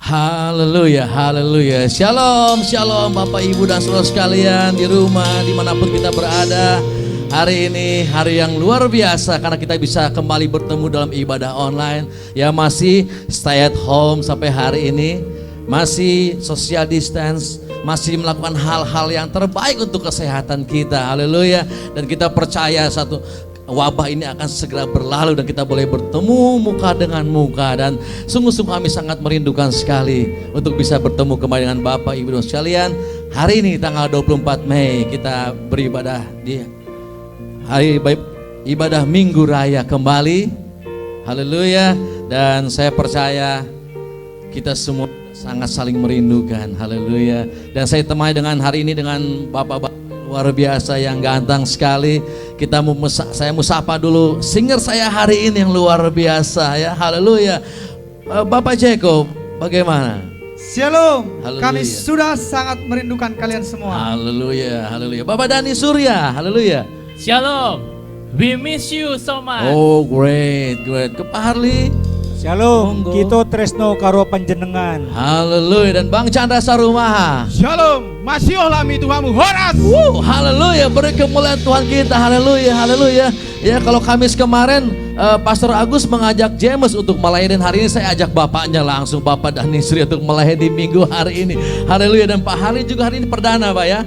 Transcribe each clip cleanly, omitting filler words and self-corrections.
Haleluya, haleluya. Shalom, shalom Bapak Ibu dan saudara sekalian di rumah dimanapun kita berada. Hari ini hari yang luar biasa karena kita bisa kembali bertemu dalam ibadah online. Ya masih stay at home sampai hari ini. Masih social distance, masih melakukan hal-hal yang terbaik untuk kesehatan kita. Haleluya. Dan kita percaya satu, wabah ini akan segera berlalu dan kita boleh bertemu muka dengan muka. Dan sungguh-sungguh kami sangat merindukan sekali untuk bisa bertemu kembali dengan Bapak Ibu dan sekalian. Hari ini tanggal 24 Mei kita beribadah di hari ibadah Minggu Raya kembali. Haleluya. Dan saya percaya kita semua sangat saling merindukan. Haleluya. Dan saya temani dengan hari ini dengan Bapak-bapak luar biasa yang ganteng sekali. Saya mau sapa dulu singer saya hari ini yang luar biasa ya. Haleluya. Bapak Jacob, bagaimana? Shalom. Haleluya. Kami sudah sangat merindukan kalian semua. Haleluya, haleluya. Bapak Dani Surya, haleluya. Shalom. We miss you so much. Oh, great, great. Ke Pak Harli. Shalom, Monggo. kita tresno karo panjenengan. Haleluya. Dan Bang Chandra Sarumaha. Shalom. Masih olami Tuhanmu Horas. Haleluya, beri kemuliaan Tuhan kita. Haleluya, haleluya. Ya, kalau Kamis kemarin Pastor Agus mengajak James untuk melayani, hari ini saya ajak bapaknya langsung, Bapak Dani Sri, untuk melayani minggu hari ini. Haleluya. Dan Pak Harli juga hari ini perdana, Pak ya.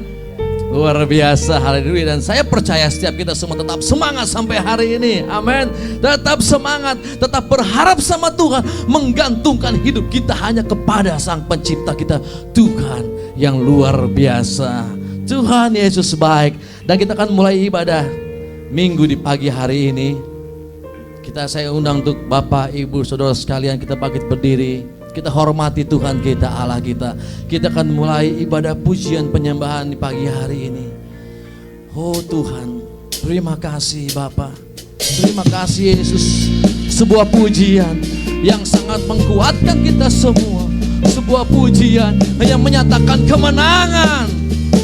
Luar biasa, haleluya. Dan saya percaya setiap kita semua tetap semangat sampai hari ini. Amin. Tetap semangat, tetap berharap sama Tuhan, menggantungkan hidup kita hanya kepada Sang Pencipta kita, Tuhan yang luar biasa. Tuhan Yesus baik. Dan kita akan mulai ibadah Minggu di pagi hari ini. Saya undang untuk Bapak, Ibu, Saudara sekalian, kita bangkit berdiri. Kita hormati Tuhan kita, Allah kita. Kita akan mulai ibadah pujian penyembahan di pagi hari ini. Oh Tuhan, terima kasih Bapa. Terima kasih Yesus. Sebuah pujian yang sangat menguatkan kita semua. Sebuah pujian yang menyatakan kemenangan.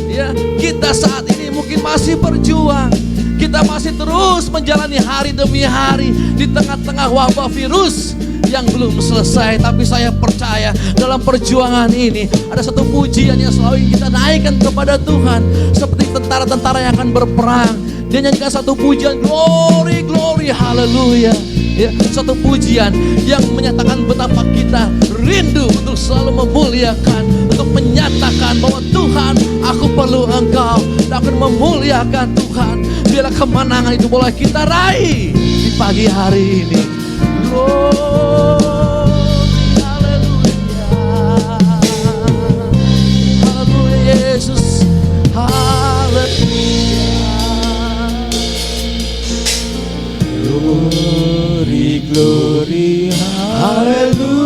Ya, kita saat ini mungkin masih berjuang. Kita masih terus menjalani hari demi hari di tengah-tengah wabah virus yang belum selesai. Tapi saya percaya dalam perjuangan ini ada satu pujian yang selalu kita naikkan kepada Tuhan, seperti tentara-tentara yang akan berperang. Dia nyanyikan satu pujian, glory, glory, haleluya. Ya, satu pujian yang menyatakan betapa kita rindu untuk selalu memuliakan, untuk menyatakan bahwa Tuhan, aku perlu Engkau, dan akan memuliakan Tuhan. Biarlah kemenangan itu boleh kita raih di pagi hari ini. Glory, haleluya, haleluya Yesus, haleluya. Glory, glory, hallelujah.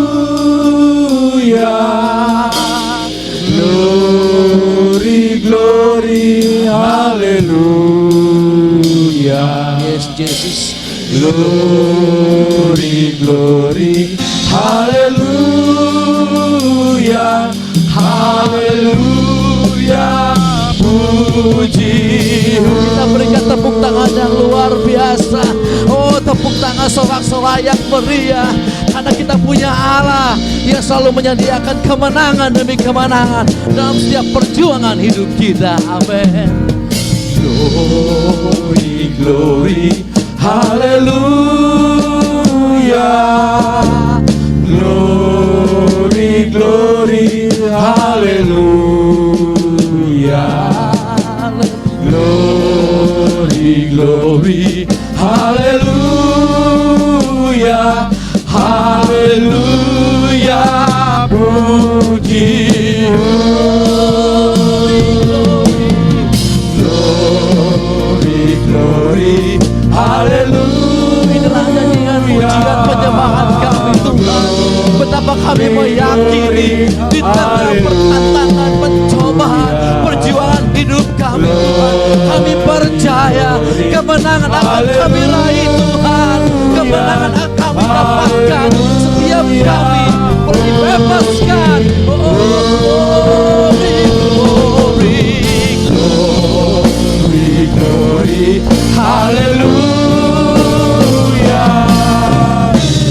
Glory, glory, hallelujah. Yes, Jesus. Glory, glory, hallelujah, hallelujah. Puji. Kita berikan tepuk tangan yang luar biasa. Oh, tepuk tangan sorak-sorai yang meriah, karena kita punya Allah yang selalu menyediakan kemenangan demi kemenangan dalam setiap perjuangan hidup kita. Amin. Glory, glory, hallelujah. Glory, glory, hallelujah. Glory, glory, hallelujah, hallelujah. Puji, glory, glory, hallelujah. Inilah nyanyian pujian penyembahan kami Tuhan. Betapa kami meyakini di tengah pertantangan, pencobaan, perjuangan hidup kami Tuhan, kami percaya kemenangan akan kami raih Tuhan. Kemenangan akan kami dapatkan setiap kami boleh dibebaskan. Glory, glory, Glory, glory, hallelujah.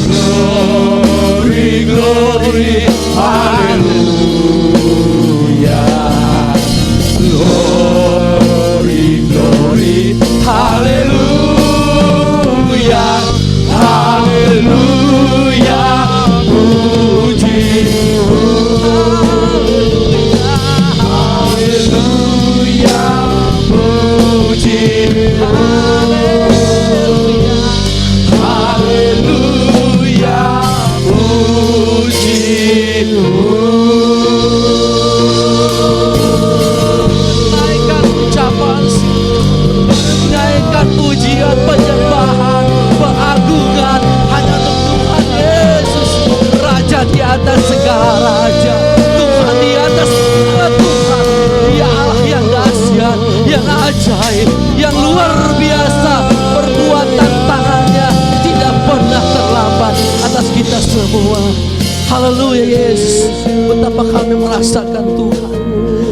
Glory, glory, hallelujah. kita semua. Haleluya Yesus. Betapa kami merasakan Tuhan,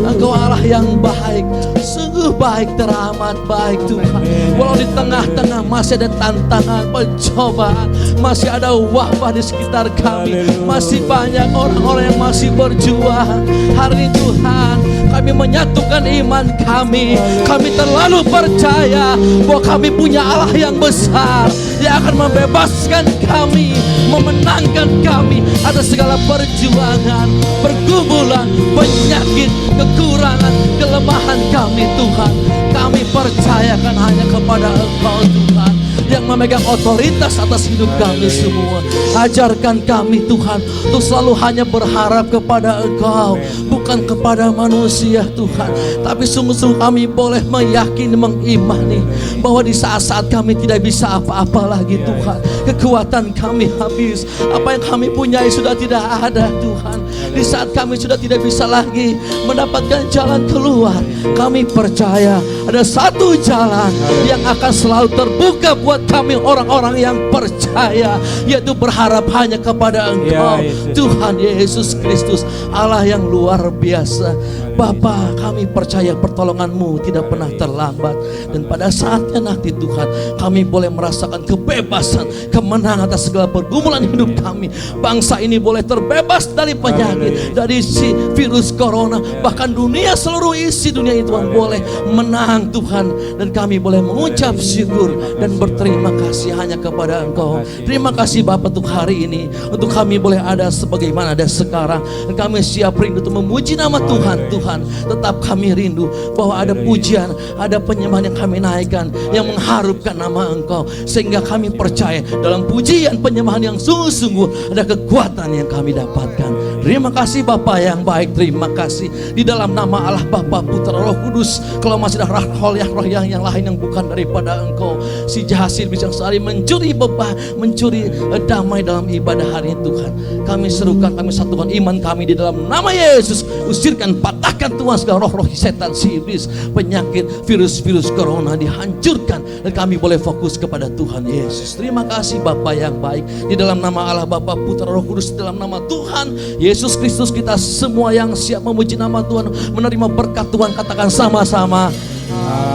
Engkau Allah yang baik, sungguh baik, teramat baik Tuhan. Walau di tengah-tengah masih ada tantangan, pencobaan, masih ada wabah di sekitar kami, masih banyak orang-orang yang masih berjuang. Hari ini Tuhan, kami menyatukan iman kami. Kami terlalu percaya bahwa kami punya Allah yang besar, yang akan membebaskan kami, memenangkan kami atas segala perjuangan, pergumulan, penyakit, kekurangan, kelemahan kami Tuhan. Kami percayakan hanya kepada Engkau Tuhan, yang memegang otoritas atas hidup kami semua. Ajarkan kami Tuhan untuk selalu hanya berharap kepada Engkau, bukan kepada manusia Tuhan. Tapi sungguh-sungguh kami boleh meyakini, mengimani bahwa di saat-saat kami tidak bisa apa-apa lagi Tuhan, kekuatan kami habis, apa yang kami punyai sudah tidak ada Tuhan. Di saat kami sudah tidak bisa lagi mendapatkan jalan keluar, kami percaya ada satu jalan yang akan selalu terbuka buat kami orang-orang yang percaya, yaitu berharap hanya kepada Engkau Tuhan Yesus Kristus, Allah yang luar biasa. Bapa, kami percaya pertolongan-Mu tidak pernah terlambat, dan pada saatnya nanti Tuhan, kami boleh merasakan kebebasan, kemenangan atas segala pergumulan hidup kami. Bangsa ini boleh terbebas dari penyakit, dari si virus corona, bahkan dunia, seluruh isi dunia itu Tuhan boleh menang Tuhan, dan kami boleh mengucap syukur dan berterima kasih hanya kepada Engkau. Terima kasih Bapa untuk hari ini, untuk kami boleh ada sebagaimana ada sekarang, dan kami siap rindu untuk memuji nama Tuhan. Tuhan, tetap kami rindu bahwa ada pujian, ada penyembahan yang kami naikkan, yang mengharupkan nama Engkau, sehingga kami percaya dalam pujian penyembahan yang sungguh-sungguh ada kekuatan yang kami dapatkan. Terima kasih Bapa yang baik, terima kasih di dalam nama Allah Bapa, Putra, Roh Kudus. Kalau masih ada roh yang lain yang bukan daripada Engkau, si jahat bisa sekali mencuri beban, mencuri damai dalam ibadah hari ini Tuhan. Kami serukan, kami satukan iman kami di dalam nama Yesus. Usirkan, patahkan Tuhan segala roh-roh setan, si iblis, penyakit, virus-virus corona dihancurkan, dan kami boleh fokus kepada Tuhan Yesus. Terima kasih Bapa yang baik, di dalam nama Allah Bapa, Putra, Roh Kudus, di dalam nama Tuhan Yesus Kristus, kita semua yang siap memuji nama Tuhan, menerima berkat Tuhan, katakan sama-sama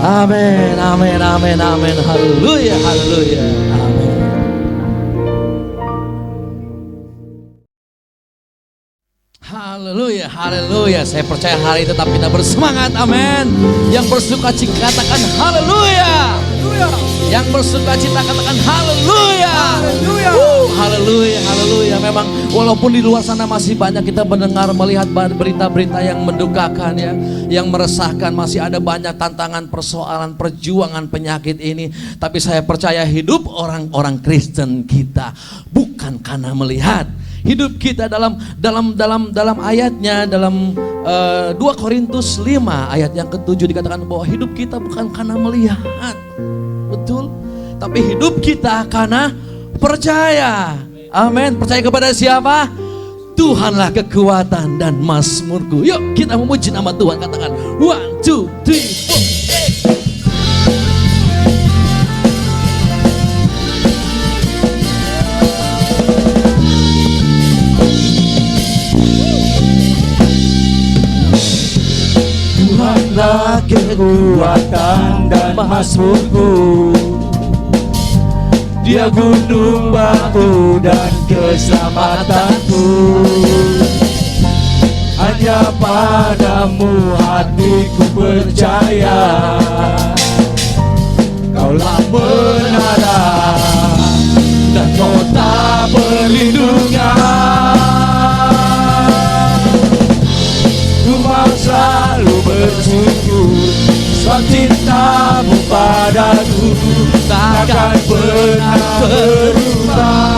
amin, amin, amin, amin. Haleluya, haleluya, amin. Haleluya, haleluya. Saya percaya hari ini tetap kita bersemangat, amin. Yang bersuka cita katakan haleluya. Yang bersuka cita katakan haleluya. Haleluya, haleluya. Memang walaupun di luar sana masih banyak kita mendengar, melihat berita-berita yang mendukakan ya, yang meresahkan, masih ada banyak tantangan, persoalan, perjuangan penyakit ini. Tapi saya percaya hidup orang-orang Kristen kita bukan karena melihat. Hidup kita dalam ayatnya, dalam 2 Korintus 5 ayat yang ke-7 dikatakan bahwa hidup kita bukan karena melihat, betul, tapi hidup kita karena percaya. Amin. Percaya kepada siapa? Tuhanlah kekuatan dan mazmurku. Yuk kita memuji nama Tuhan, katakan 1, 2, 3, 4. Tuhanlah kekuatan dan mazmurku, Dia gunung batu dan keselamatanku. Hanya padamu hatiku percaya, Kaulah menara dan kota perlindungan. Ku mau selalu bersyukur sebab cintamu padaku takkan pernah berubah.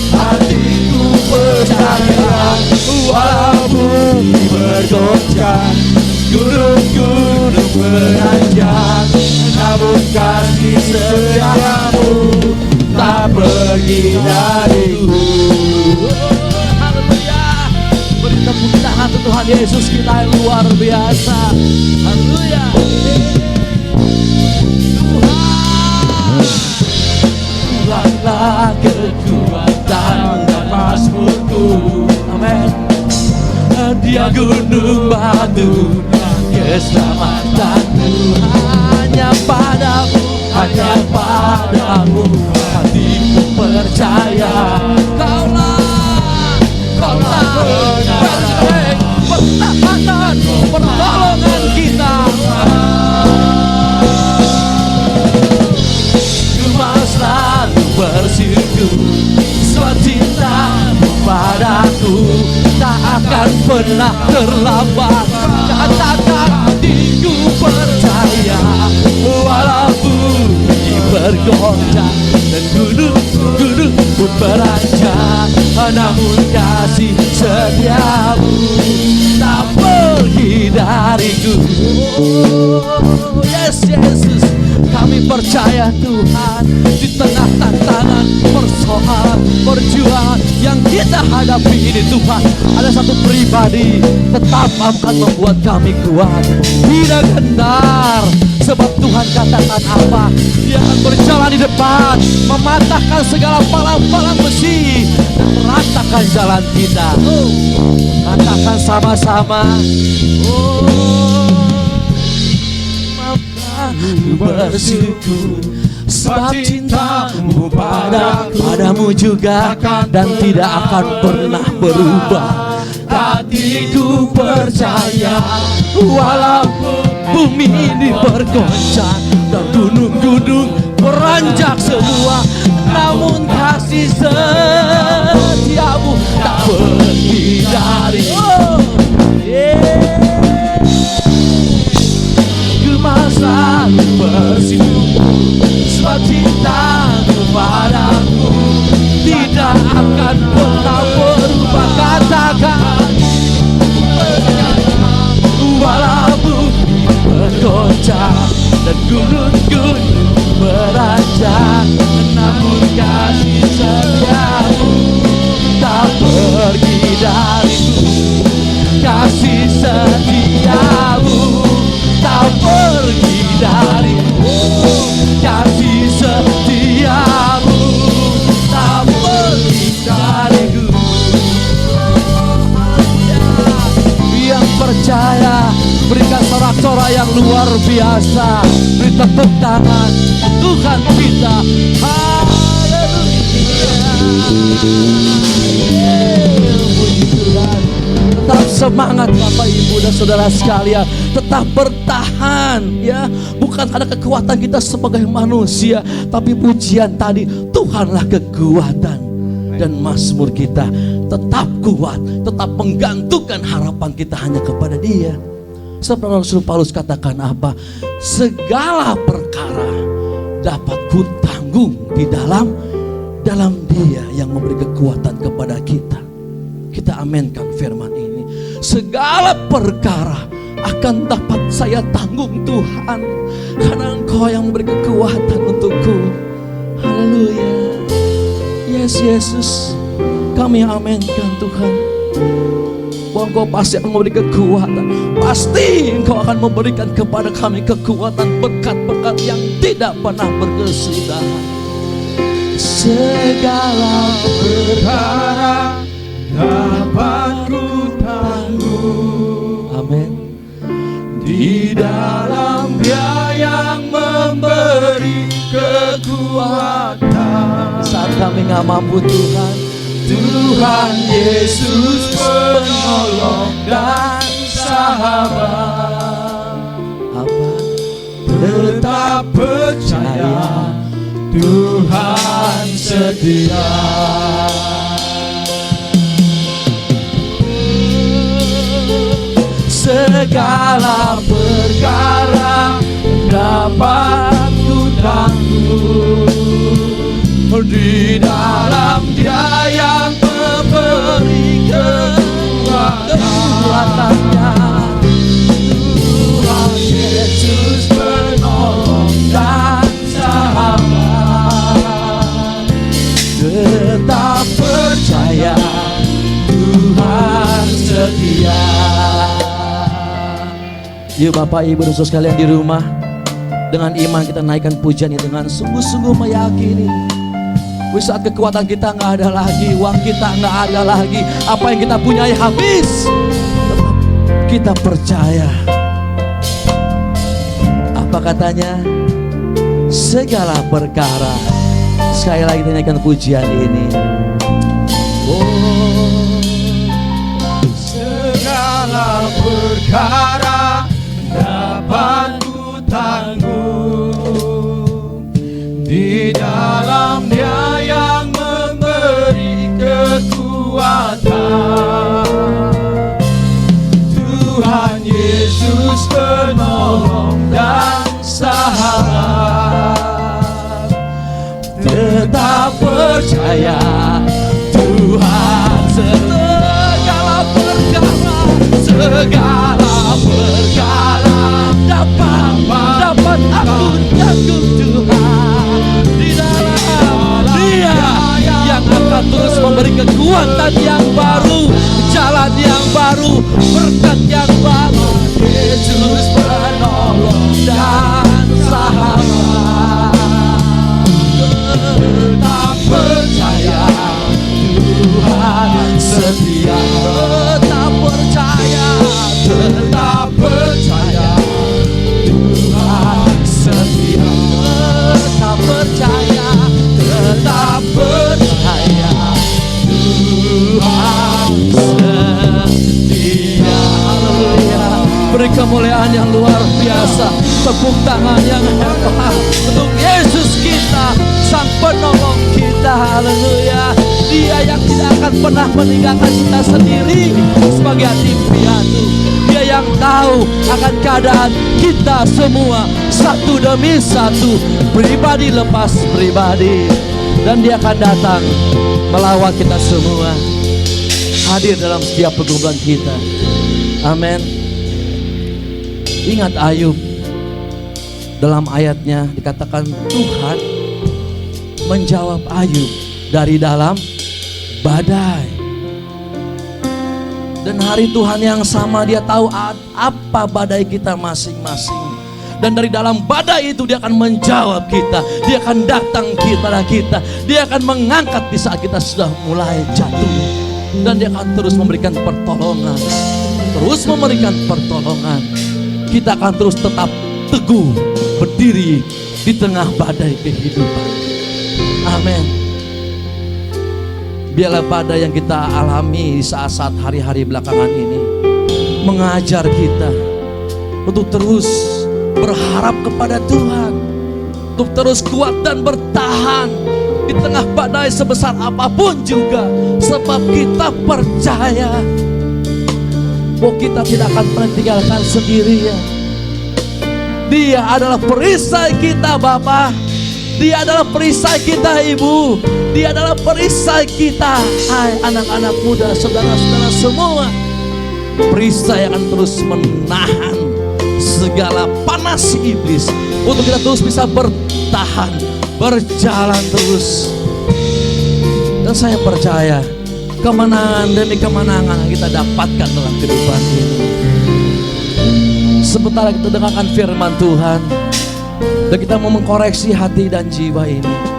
Hatiku percaya walaupun bergoncang, gunung-gunung beranjak, namun kasih setiamu tak pergi dariku. Haleluya. Beri tepuk tangan untuk Tuhan Yesus kita yang luar biasa. Haleluya. Tuhanlah kekuatan dan Amin. Dia gunung batu, keselamatanku hanya padamu, hanya padamu. Hatiku percaya, kaulah benteng pertahanan, pertolongan kita. Cuma selalu bersyukur, sebab cintamu padaku tak akan pernah terlambat. Katakan hatiku percaya, walaupun bergoncang dan gunung-gunung pun beranjak, namun kasih setiamu tak pergi dariku. Oh, yes, Yesus, kami percaya Tuhan, di tengah tantangan, persoalan, perjuangan yang kita hadapi ini Tuhan, ada satu pribadi tetap akan membuat kami kuat, tidak gentar. Sebab Tuhan katakan apa? Dia akan berjalan di depan, mematahkan segala palang-palang besi dan meratakan jalan kita. Oh, katakan sama-sama. Oh, aku bersyukur, sebab cintamu padamu juga dan tidak akan pernah berubah. Hatiku percaya, walaupun bumi ini bergoncang dan gunung-gunung beranjak semua, namun kasih setiamu tak pergi dari. Selalu bersyukur, sebab cintamu padaku tidak akan pernah berubah. Katakan, walaupun bergoncang dan gunung-gunung beranjak, namun kasih setiamu tak pergi dariku. Kasih setiamu tak pergi dariku, kasih setiamu tak pergi dariku. Yang percaya berikan sorak-sorak yang luar biasa, beri tepuk tangan Tuhan kita. Tetap semangat Bapak Ibu dan Saudara sekalian, tetap bertahan ya. Bukan ada kekuatan kita sebagai manusia, tapi pujian tadi, Tuhanlah kekuatan dan mazmur kita. Tetap kuat, tetap menggantungkan harapan kita hanya kepada Dia. Sebab Rasul Paulus katakan apa? Segala perkara dapat ku tanggung di dalam Dia yang memberi kekuatan kepada kita. Kita aminkan firman ini. Segala perkara akan dapat saya tanggung Tuhan, karena Engkau yang memberi kekuatan untukku. Haleluya. Yes, Yesus, kami aminkan Tuhan, bahwa Engkau pasti akan memberi kekuatan. Pasti Engkau akan memberikan kepada kami kekuatan, berkat-berkat yang tidak pernah berkesudahan. Segala perkara dapat ku tanggung. Amin. Di dalam Dia yang memberi kekuatan. Saat kami gak mampu Tuhan, Tuhan Yesus penolong dan sahabat. Apa? Tetap percaya, Tuhan setia. Segala perkara dapat ku tanggung. Di dalam Dia yang memberi kekuatannya. Tuhan Yesus penolong dan sahabat. Tetap percaya, Tuhan setia. Yuk Bapak Ibu dan Saudara sekalian di rumah, dengan iman kita naikkan pujian ini dengan sungguh-sungguh meyakini. Di saat kekuatan kita nggak ada lagi, uang kita nggak ada lagi, apa yang kita punyai habis, tetap kita percaya. Apa katanya? Segala perkara. Sekali lagi nyanyikan pujian ini. Oh, segala perkara dapat ku tanggung di dalam Dia yang memberi kekuatan. Tuhan Yesus penolong dan sahabat, tetap percaya Tuhan. Segala perkara dapat aku tanggung Tuhan. Di dalam Dia yang akan terus memberi kekuatan yang baru, jalan yang baru, berkat yang baru. Yesus penolong dan sahabat, tetap percaya Tuhan setia. Tetap percaya Tuhan setia. Tetap percaya Tuhan setia. Haleluya. Beri kemuliaan yang luar biasa, tepuk tangan yang hebat untuk Yesus kita, Sang Penolong kita. Haleluya. Dia yang tidak akan pernah meninggalkan kita sendiri sebagai yatim piatu. Dia yang tahu akan keadaan kita semua, satu demi satu, pribadi lepas pribadi. Dan Dia akan datang melawat kita semua, hadir dalam setiap pergumulan kita. Amin. Ingat Ayub, dalam ayatnya dikatakan Tuhan menjawab Ayub dari dalam badai. Dan hari Tuhan yang sama, Dia tahu apa badai kita masing-masing. Dan dari dalam badai itu Dia akan menjawab kita. Dia akan datang kepada kita. Dia akan mengangkat di saat kita sudah mulai jatuh. Dan Dia akan terus memberikan pertolongan. Terus memberikan pertolongan. Kita akan terus tetap teguh berdiri di tengah badai kehidupan. Amin. Biarlah badai yang kita alami di saat-saat hari-hari belakangan ini mengajar kita untuk terus berharap kepada Tuhan, untuk terus kuat dan bertahan di tengah badai sebesar apapun juga, sebab kita percaya bahwa kita tidak akan pernah tinggalkan sendirian. Dia adalah perisai kita, Bapa. Dia adalah perisai kita, Ibu. Dia adalah perisai kita, hai anak-anak muda, saudara-saudara semua. Perisai yang akan terus menahan segala panas iblis untuk kita terus bisa bertahan, berjalan terus. Dan saya percaya kemenangan demi kemenangan yang kita dapatkan dalam kehidupan ini. Sebentar kita dengarkan firman Tuhan, dan kita mau mengkoreksi hati dan jiwa ini.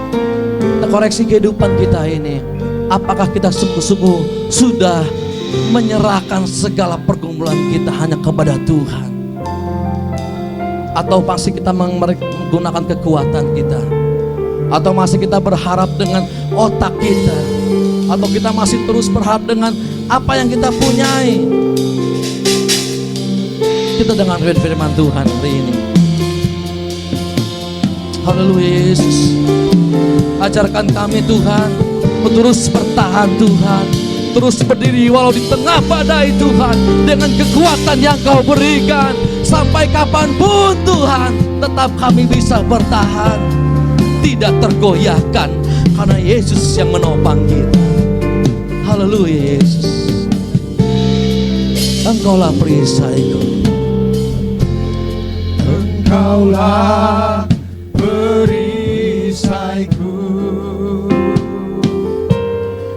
Kita koreksi kehidupan kita ini. Apakah kita sungguh-sungguh sudah menyerahkan segala pergumulan kita hanya kepada Tuhan? Atau masih kita menggunakan kekuatan kita? Atau masih kita berharap dengan otak kita? Atau kita masih terus berharap dengan apa yang kita punyai? Kita dengar firman Tuhan hari ini. Haleluya Yesus. Ajarkan kami Tuhan untuk terus bertahan Tuhan, terus berdiri walau di tengah badai Tuhan, dengan kekuatan yang Kau berikan. Sampai kapanpun Tuhan, tetap kami bisa bertahan, tidak tergoyahkan, karena Yesus yang menopang kita. Haleluya Yesus. Engkaulah perisaiku, Engkaulah perisaiku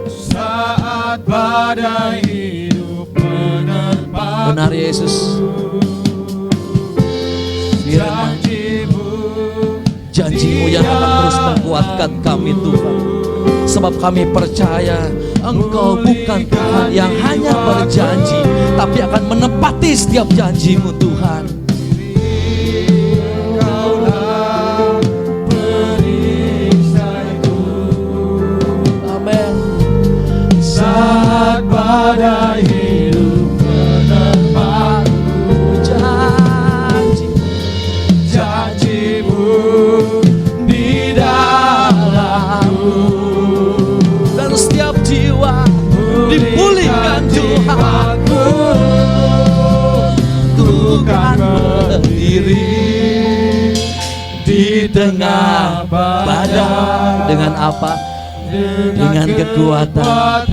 saat badai hidup menerpaku. benar Yesus. Firman Janjimu janji-Mu yang akan terus menguatkan kami Tuhan. Sebab kami percaya Engkau bukan Tuhan yang hanya berjanji, tapi akan menepati setiap janji-Mu Tuhan. Amin. Saat badai hidup menerpaku, janji-Mu di dalamku, Dan setiap jiwa dipulihkan Tuhan. Tuhan berdiri di tengah badai. Dengan apa? Dengan kekuatan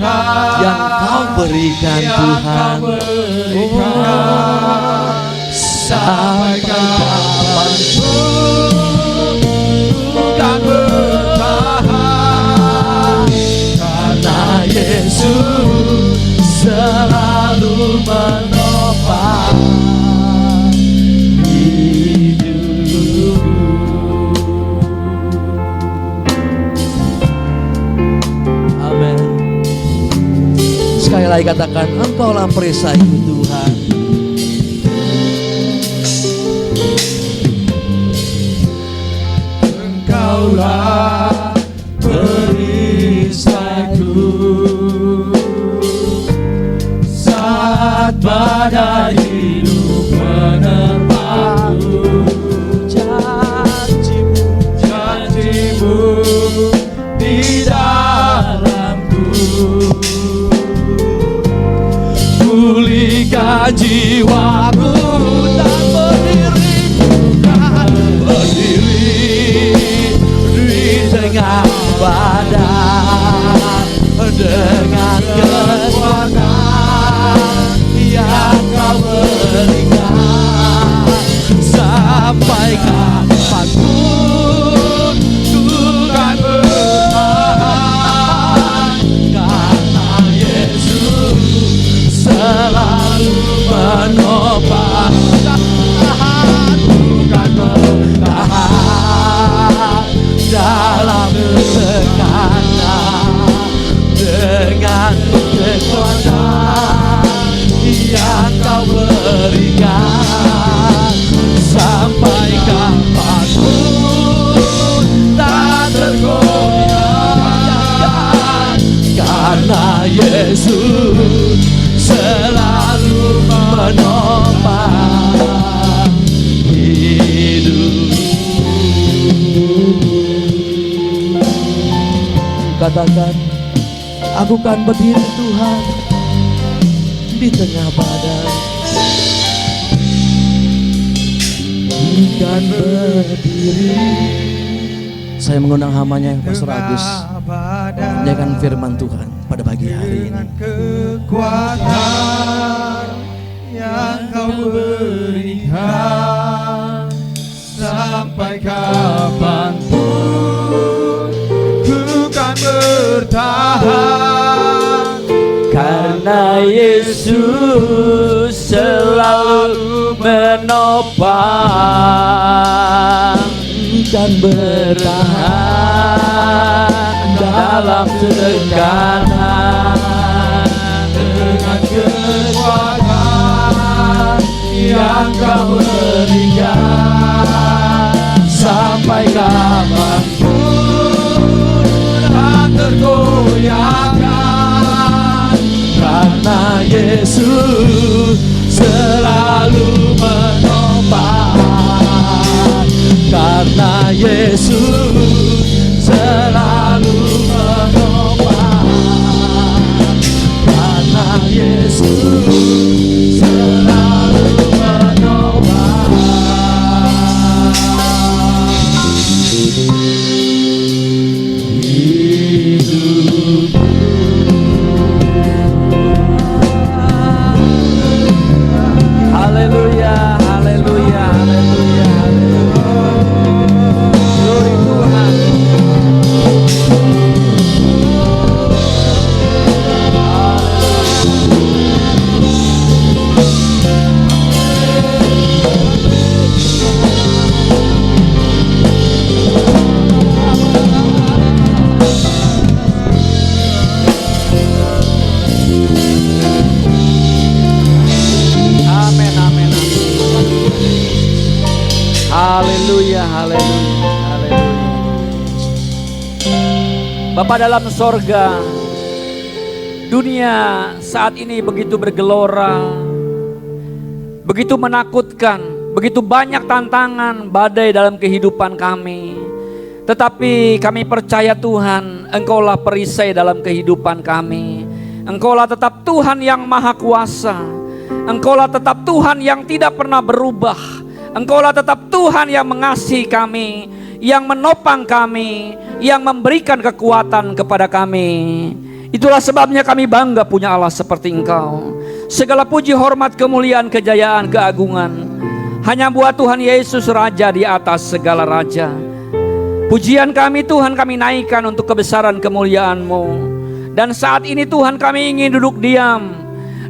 yang Kau berikan Tuhan. Sampai kapanpun Kan bertahan, karena Yesus selalu menopang hidupku. Amin. Sekali lagi katakan, Engkaulah perisaiku Tuhan. Engkaulah perisaiku. Saat badai hidup menerpaku, janji-Mu di dalamku. Pulihkan jiwaku dan berdiri Di tengah badai dengan kekuatan yang Kau berikan, sampai kapanpun kan bertahan, karena Yesus selalu menopang. kan Bertahan dalam tekanan dengan kekuatan yang Kau berikan, sampai kapanpun tak tergoyahkan, karena Yesus selalu menopang hidup. Katakan, aku kan berdiri Tuhan di tengah badai. Kan berdiri. Saya mengundang hambanya Pastor Agus menyampaikan firman Tuhan pada pagi hari ini. kekuatan yang Kau berikan, sampai kapanpun ku kan bertahan, Karena Yesus selalu menopang Dan bertahan dalam tekanan dengan kekuatan yang Kau berikan, sampai kapanpun tak tergoyahkan, karena Yesus selalu menopang, karena Yesus selalu menopang, karena Yesus selalu menopang hidupku. Bapa dalam sorga, dunia saat ini begitu bergelora, begitu menakutkan, begitu banyak tantangan, badai dalam kehidupan kami. Tetapi kami percaya Tuhan, Engkaulah perisai dalam kehidupan kami. Engkaulah tetap Tuhan yang maha kuasa. Engkaulah tetap Tuhan yang tidak pernah berubah. Engkaulah tetap Tuhan yang mengasihi kami, yang menopang kami, yang memberikan kekuatan kepada kami. Itulah sebabnya kami bangga punya Allah seperti Engkau. Segala puji, hormat, kemuliaan, kejayaan, keagungan hanya buat Tuhan Yesus, Raja di atas segala raja. Pujian kami Tuhan kami naikkan untuk kebesaran kemuliaan-Mu. Dan saat ini Tuhan kami ingin duduk diam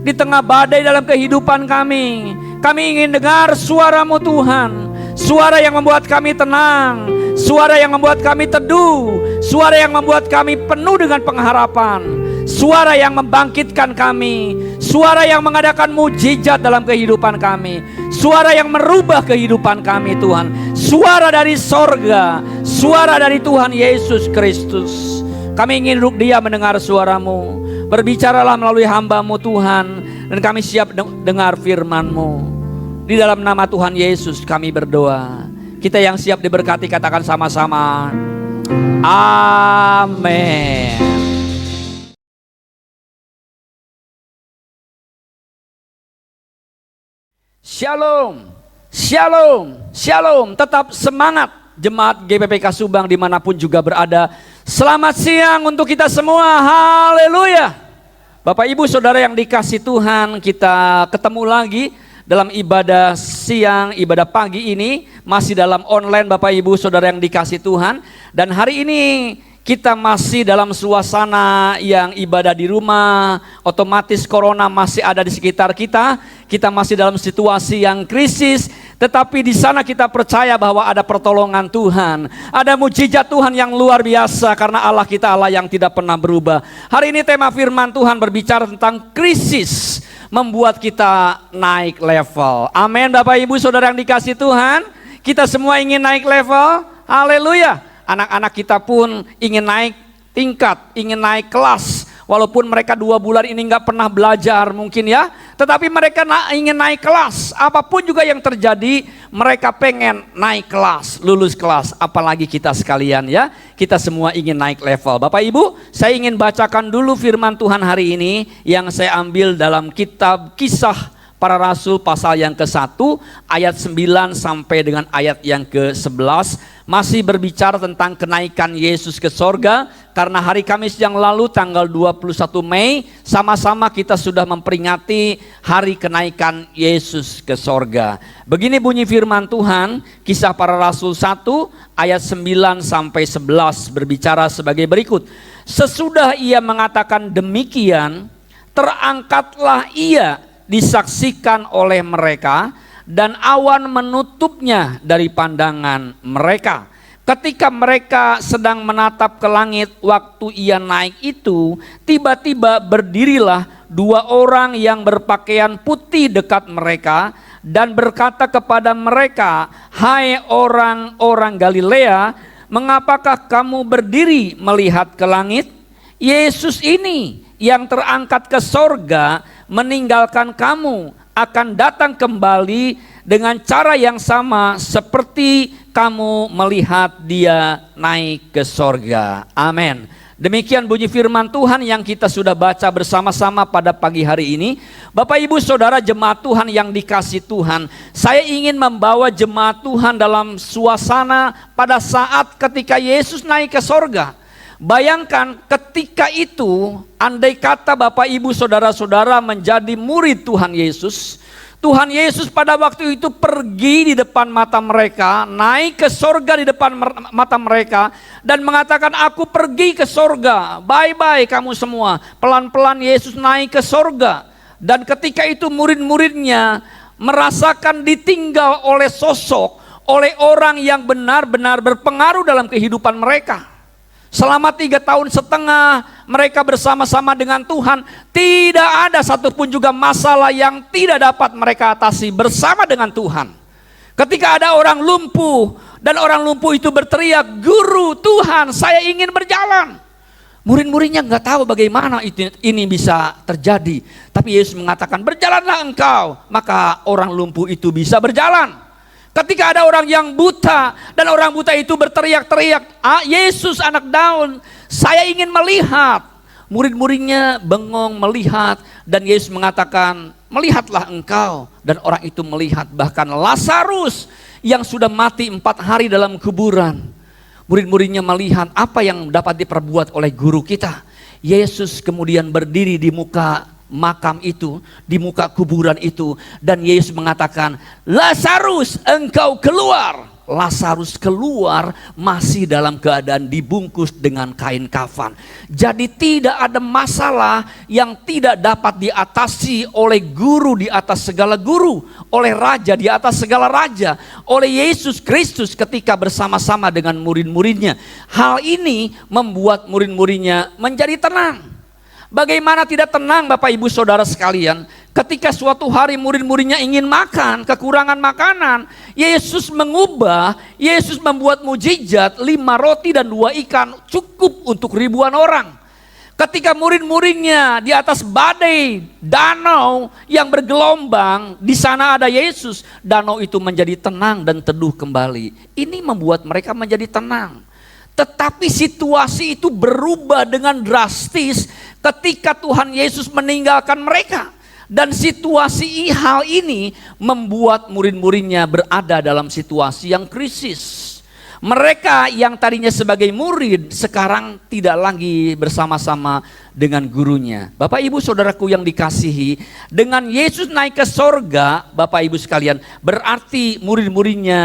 di tengah badai dalam kehidupan kami. Kami ingin dengar suara-Mu Tuhan, suara yang membuat kami tenang, suara yang membuat kami teduh, suara yang membuat kami penuh dengan pengharapan, suara yang membangkitkan kami, suara yang mengadakan mujizat dalam kehidupan kami, suara yang merubah kehidupan kami Tuhan, suara dari sorga, suara dari Tuhan Yesus Kristus. Kami ingin duduk diam mendengar suara-Mu. Berbicaralah melalui hamba-Mu Tuhan, dan kami siap dengar firman-Mu. Di dalam nama Tuhan Yesus kami berdoa. Kita yang siap diberkati katakan sama-sama, amin. Shalom, shalom, shalom. Tetap semangat jemaat GPPK Subang dimanapun juga berada. Selamat siang untuk kita semua, haleluya. Bapak ibu saudara yang dikasih Tuhan, kita ketemu lagi dalam ibadah siang, ibadah pagi ini. Masih dalam online Bapak ibu saudara yang dikasih Tuhan. Dan hari ini kita masih dalam suasana yang ibadah di rumah. Otomatis corona masih ada di sekitar kita. Kita masih dalam situasi yang krisis. Tetapi di sana kita percaya bahwa ada pertolongan Tuhan, ada mujizat Tuhan yang luar biasa karena Allah kita Allah yang tidak pernah berubah. Hari ini tema firman Tuhan berbicara tentang krisis membuat kita naik level. Amin Bapak Ibu Saudara yang dikasih Tuhan, kita semua ingin naik level. Haleluya. Anak-anak kita pun ingin naik tingkat, ingin naik kelas. Walaupun mereka 2 bulan ini nggak pernah belajar mungkin ya, tetapi mereka ingin naik kelas. Apapun juga yang terjadi, mereka pengen naik kelas, lulus kelas. Apalagi kita sekalian ya, kita semua ingin naik level. Bapak Ibu, saya ingin bacakan dulu firman Tuhan hari ini yang saya ambil dalam kitab Kisah Para Rasul pasal yang ke-1 ayat 9 sampai dengan ayat yang ke-11. Masih berbicara tentang kenaikan Yesus ke sorga. Karena hari Kamis yang lalu tanggal 21 Mei sama-sama kita sudah memperingati hari kenaikan Yesus ke sorga. Begini bunyi firman Tuhan, Kisah Para Rasul 1 ayat 9 sampai 11 berbicara sebagai berikut. Sesudah ia mengatakan demikian, terangkatlah ia disaksikan oleh mereka dan awan menutupnya dari pandangan mereka. Ketika mereka sedang menatap ke langit waktu ia naik itu, tiba-tiba berdirilah 2 orang yang berpakaian putih dekat mereka dan berkata kepada mereka, "Hai orang-orang Galilea, mengapakah kamu berdiri melihat ke langit? Yesus ini yang terangkat ke sorga meninggalkan kamu akan datang kembali dengan cara yang sama seperti kamu melihat dia naik ke sorga." Amin. Demikian bunyi firman Tuhan yang kita sudah baca bersama-sama pada pagi hari ini. Bapak ibu saudara jemaat Tuhan yang dikasih Tuhan, saya ingin membawa jemaat Tuhan dalam suasana pada saat ketika Yesus naik ke sorga. Bayangkan ketika itu, andai kata Bapak Ibu Saudara-saudara menjadi murid Tuhan Yesus, Tuhan Yesus pada waktu itu pergi di depan mata mereka, naik ke sorga di depan mata mereka, dan mengatakan, "Aku pergi ke sorga, bye-bye kamu semua." Pelan-pelan Yesus naik ke sorga, dan ketika itu murid-muridnya merasakan ditinggal oleh sosok, oleh orang yang benar-benar berpengaruh dalam kehidupan mereka. Selama 3,5 tahun mereka bersama-sama dengan Tuhan, tidak ada satupun juga masalah yang tidak dapat mereka atasi bersama dengan Tuhan. Ketika ada orang lumpuh dan orang lumpuh itu berteriak, "Guru, Tuhan, saya ingin berjalan." Murid-muridnya nggak tahu bagaimana ini bisa terjadi. Tapi Yesus mengatakan, berjalanlah engkau, maka orang lumpuh itu bisa berjalan. Ketika ada orang yang buta dan orang buta itu berteriak-teriak, Yesus anak Daud, saya ingin melihat. Murid-muridnya bengong melihat dan Yesus mengatakan, melihatlah engkau. Dan orang itu melihat, bahkan Lazarus yang sudah mati 4 hari dalam kuburan. Murid-muridnya melihat apa yang dapat diperbuat oleh guru kita. Yesus kemudian berdiri di muka makam itu, di muka kuburan itu, dan Yesus mengatakan, Lazarus engkau keluar. Lazarus keluar masih dalam keadaan dibungkus dengan kain kafan. Jadi tidak ada masalah yang tidak dapat diatasi oleh guru di atas segala guru, oleh raja di atas segala raja, oleh Yesus Kristus ketika bersama-sama dengan murid-muridnya. Hal ini membuat murid-muridnya menjadi tenang. Bagaimana tidak tenang Bapak Ibu Saudara sekalian, ketika suatu hari murid-muridnya ingin makan, kekurangan makanan, Yesus mengubah, Yesus membuat mujizat, 5 roti dan 2 ikan cukup untuk ribuan orang. Ketika murid-muridnya di atas badai danau yang bergelombang, di sana ada Yesus, danau itu menjadi tenang dan teduh kembali. Ini membuat mereka menjadi tenang. Tetapi situasi itu berubah dengan drastis ketika Tuhan Yesus meninggalkan mereka. Dan situasi hal ini membuat murid-muridnya berada dalam situasi yang krisis. Mereka yang tadinya sebagai murid sekarang tidak lagi bersama-sama dengan gurunya. Bapak Ibu Saudaraku yang dikasihi, dengan Yesus naik ke sorga, Bapak Ibu sekalian, berarti murid-muridnya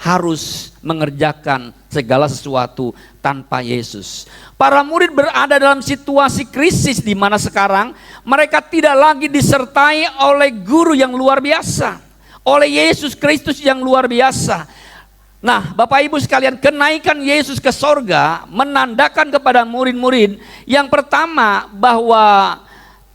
harus mengerjakan segala sesuatu tanpa Yesus. Para murid berada dalam situasi krisis di mana sekarang mereka tidak lagi disertai oleh guru yang luar biasa, oleh Yesus Kristus yang luar biasa. Nah, Bapak Ibu sekalian, kenaikan Yesus ke sorga menandakan kepada murid-murid yang pertama bahwa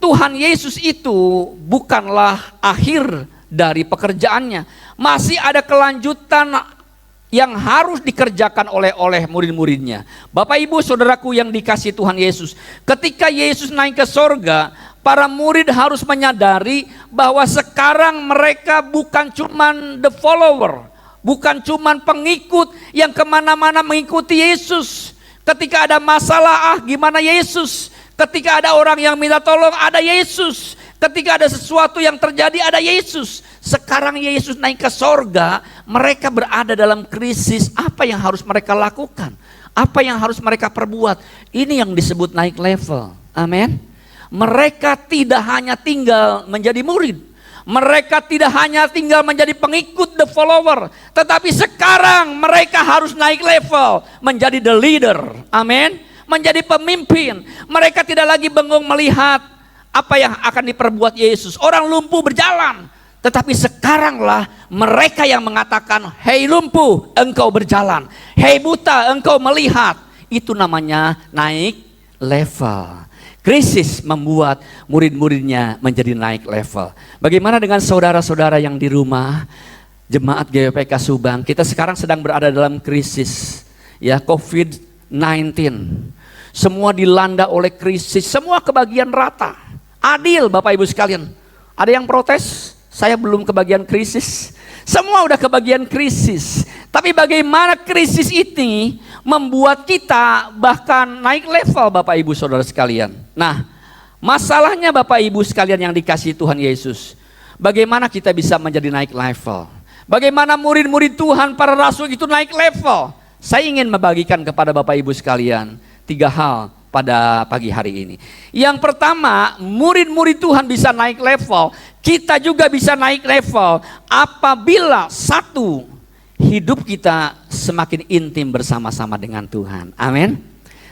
Tuhan Yesus itu bukanlah akhir dari pekerjaannya. Masih ada kelanjutan yang harus dikerjakan oleh murid-muridnya. Bapak Ibu Saudaraku yang dikasihi Tuhan Yesus, ketika Yesus naik ke sorga, para murid harus menyadari bahwa sekarang mereka bukan cuman the follower, bukan cuman pengikut yang kemana-mana mengikuti Yesus. Ketika ada masalah, gimana Yesus? Ketika ada orang yang minta tolong, ada Yesus. Ketika ada sesuatu yang terjadi, ada Yesus. Sekarang Yesus naik ke sorga, mereka berada dalam krisis. Apa yang harus mereka lakukan? Apa yang harus mereka perbuat? Ini yang disebut naik level. Amin. Mereka tidak hanya tinggal menjadi murid. Mereka tidak hanya tinggal menjadi pengikut, the follower. Tetapi sekarang mereka harus naik level, menjadi the leader. Amin. Menjadi pemimpin. Mereka tidak lagi bengong melihat apa yang akan diperbuat Yesus. Orang lumpuh berjalan. Tetapi sekaranglah mereka yang mengatakan, hei lumpuh, engkau berjalan. Hei buta, engkau melihat. Itu namanya naik level. Krisis membuat murid-muridnya menjadi naik level. Bagaimana dengan saudara-saudara yang di rumah, jemaat GBPK Subang? Kita sekarang sedang berada dalam krisis, ya, COVID-19. Semua dilanda oleh krisis, semua kebagian rata. Adil Bapak Ibu sekalian. Ada yang protes, saya belum kebagian krisis. Semua udah kebagian krisis. Tapi bagaimana krisis ini membuat kita bahkan naik level Bapak Ibu Saudara sekalian. Nah, masalahnya Bapak Ibu sekalian yang dikasihi Tuhan Yesus, bagaimana kita bisa menjadi naik level? Bagaimana murid-murid Tuhan, para rasul itu naik level? Saya ingin membagikan kepada Bapak Ibu sekalian 3 hal pada pagi hari ini. Yang pertama, murid-murid Tuhan bisa naik level, kita juga bisa naik level apabila satu, hidup kita semakin intim bersama-sama dengan Tuhan. Amin.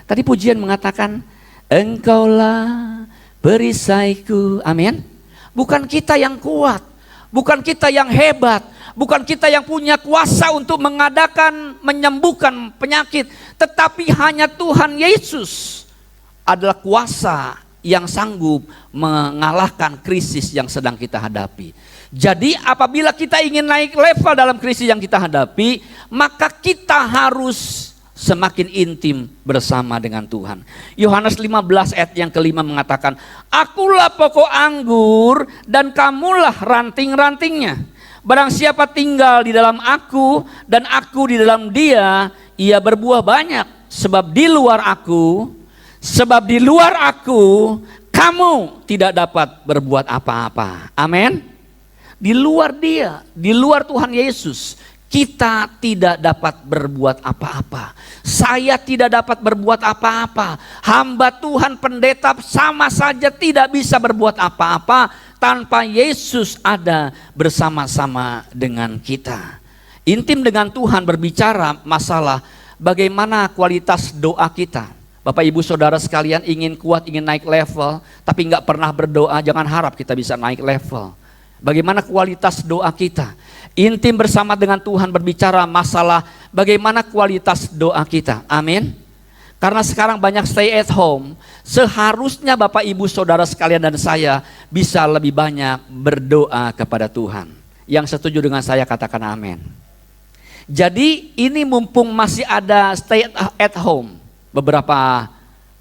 Tadi pujian mengatakan, engkaulah perisaiku. Amin. Bukan kita yang kuat, bukan kita yang hebat, bukan kita yang punya kuasa untuk mengadakan, menyembuhkan penyakit, tetapi hanya Tuhan Yesus adalah kuasa yang sanggup mengalahkan krisis yang sedang kita hadapi. Jadi apabila kita ingin naik level dalam krisis yang kita hadapi, maka kita harus semakin intim bersama dengan Tuhan. Yohanes 15 ayat yang kelima mengatakan, akulah pokok anggur dan kamulah ranting-rantingnya. Barang siapa tinggal di dalam aku dan aku di dalam dia, ia berbuah banyak. Sebab di luar aku, kamu tidak dapat berbuat apa-apa. Amin. Di luar dia, di luar Tuhan Yesus, kita tidak dapat berbuat apa-apa. Saya tidak dapat berbuat apa-apa. Hamba Tuhan pendeta sama saja tidak bisa berbuat apa-apa tanpa Yesus ada bersama-sama dengan kita. Intim dengan Tuhan berbicara masalah bagaimana kualitas doa kita. Bapak ibu saudara sekalian ingin kuat, ingin naik level, tapi nggak pernah berdoa, jangan harap kita bisa naik level. Bagaimana kualitas doa kita? Intim bersama dengan Tuhan berbicara masalah bagaimana kualitas doa kita. Amin. Karena sekarang banyak stay at home, seharusnya Bapak Ibu Saudara sekalian dan saya bisa lebih banyak berdoa kepada Tuhan. Yang setuju dengan saya katakan amin. Jadi ini mumpung masih ada stay at home beberapa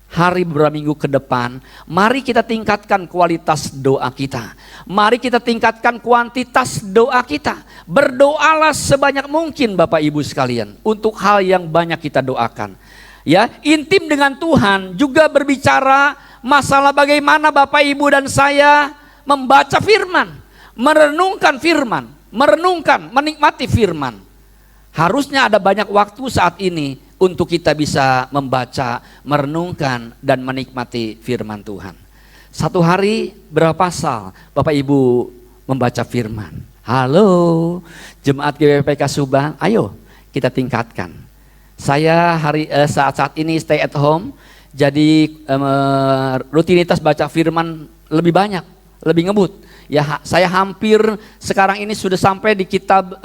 hari, beberapa minggu ke depan, mari kita tingkatkan kualitas doa kita. Mari kita tingkatkan kuantitas doa kita. Berdoalah sebanyak mungkin Bapak Ibu sekalian untuk hal yang banyak kita doakan. Ya, intim dengan Tuhan juga berbicara masalah bagaimana Bapak Ibu dan saya membaca firman, merenungkan firman, menikmati firman. Harusnya ada banyak waktu saat ini untuk kita bisa membaca, merenungkan, dan menikmati firman Tuhan. Satu hari berapa pasal Bapak Ibu membaca firman? Halo, Jemaat GBPK Subang, ayo kita tingkatkan. Saya saat ini stay at home, jadi rutinitas baca firman lebih banyak, lebih ngebut. Ya, saya hampir sekarang ini sudah sampai di kitab,